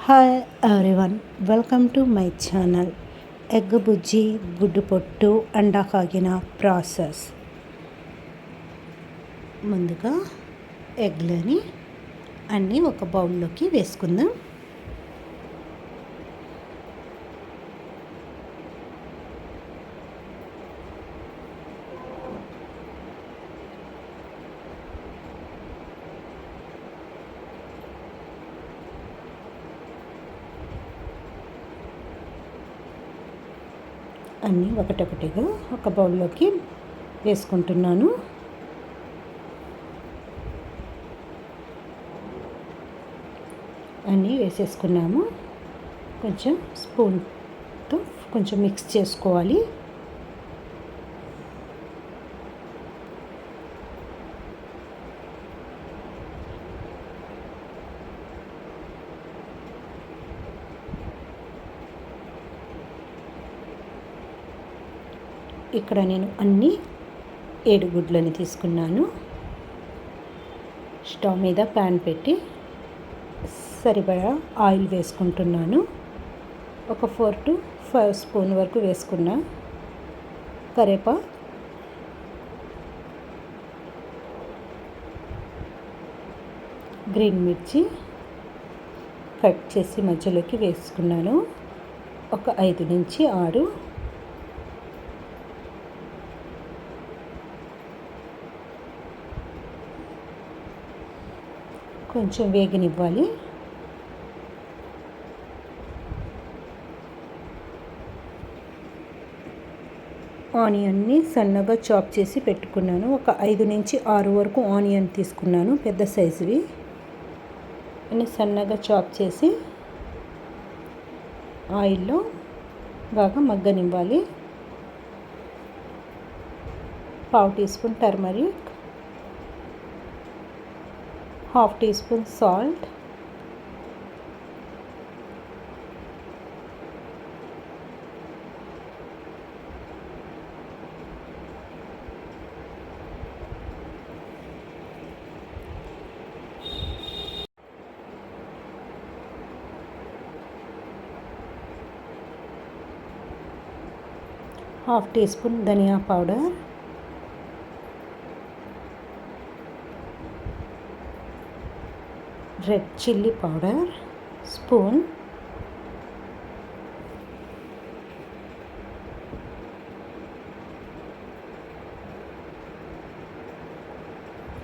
Hi everyone, welcome to my channel. Egg బుజ్జి, గుడ్డు పొట్టు, అండా కాగిన ప్రాసెస్. ముందుగా ఎగ్లని అన్నీ ఒక బౌల్లోకి వేసుకుందాం. అన్నీ ఒకటొకటిగా ఒక బౌల్లోకి వేసుకుంటున్నాను. అన్నీ వేసేసుకున్నాము. కొంచెం స్పూన్తో కొంచెం మిక్స్ చేసుకోవాలి. ఇక్కడ నేను అన్ని 7 గుడ్లని తీసుకున్నాను. స్టవ్ మీద ప్యాన్ పెట్టి సరిపడా ఆయిల్ వేసుకుంటున్నాను. ఒక 4 to 5 స్పూన్ వరకు వేసుకున్నా. కరివేపాకు, గ్రీన్ మిర్చి కట్ చేసి మధ్యలోకి వేసుకున్నాను. ఒక 5 నుంచి 6 కొంచెం వేగనివ్వాలి. ఆనియన్ని సన్నగా చాప్ చేసి పెట్టుకున్నాను. ఒక 5 నుంచి 6 వరకు ఆనియన్ తీసుకున్నాను, పెద్ద సైజువి. అన్ని సన్నగా చాప్ చేసి ఆయిల్లో బాగా మగ్గనివ్వాలి. 1/2 teaspoon turmeric, 1/2 teaspoon salt, half teaspoon dhania powder, red chilli powder spoon,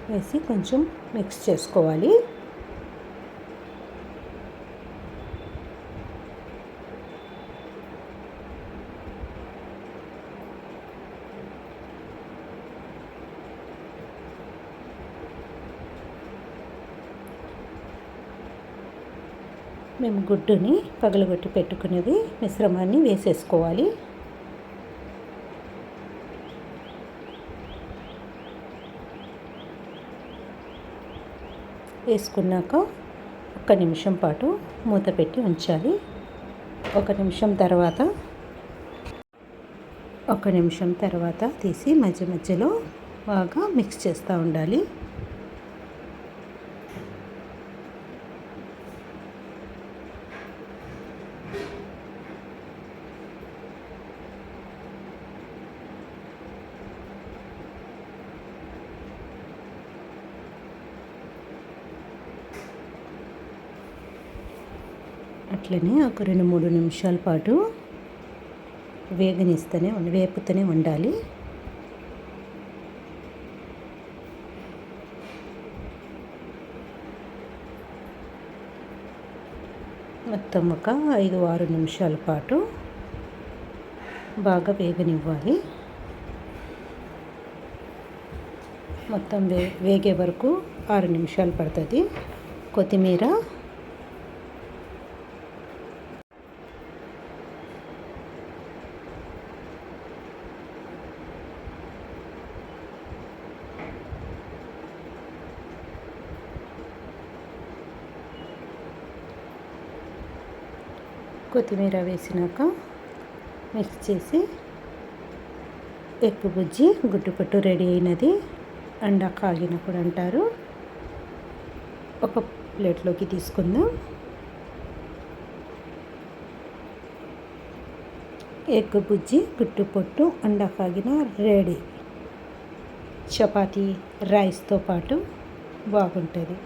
వేసి కొంచెం మిక్స్ చేసుకోవాలి. మేము గుడ్డుని పగలగొట్టి పెట్టుకునేది మిశ్రమాన్ని వేసేసుకోవాలి. వేసుకున్నాక 1 నిమిషం పాటు మూత పెట్టి ఉంచాలి. 1 నిమిషం తర్వాత తీసి మధ్య మధ్యలో బాగా మిక్స్ చేస్తూ ఉండాలి. అట్లనే ఒక 2-3 నిమిషాల పాటు వేపుతూనే ఉండాలి. మొత్తం ఒక 5-6 నిమిషాల పాటు బాగా వేగనివ్వాలి. మొత్తం వేగే వరకు 6 నిమిషాలు పడుతుంది. కొత్తిమీర వేసినాక మిక్స్ చేసి ఎగ్ బుజ్జి, గుడ్డు పొట్టు రెడీ అయినది. అండా కాగిన కూడా అంటారు. ఒక ప్లేట్లోకి తీసుకుందాం. ఎగ్ బుజ్జి గుట్టు పొట్టు అండా కాగిన రెడీ. చపాతీ రైస్తో పాటు బాగుంటుంది.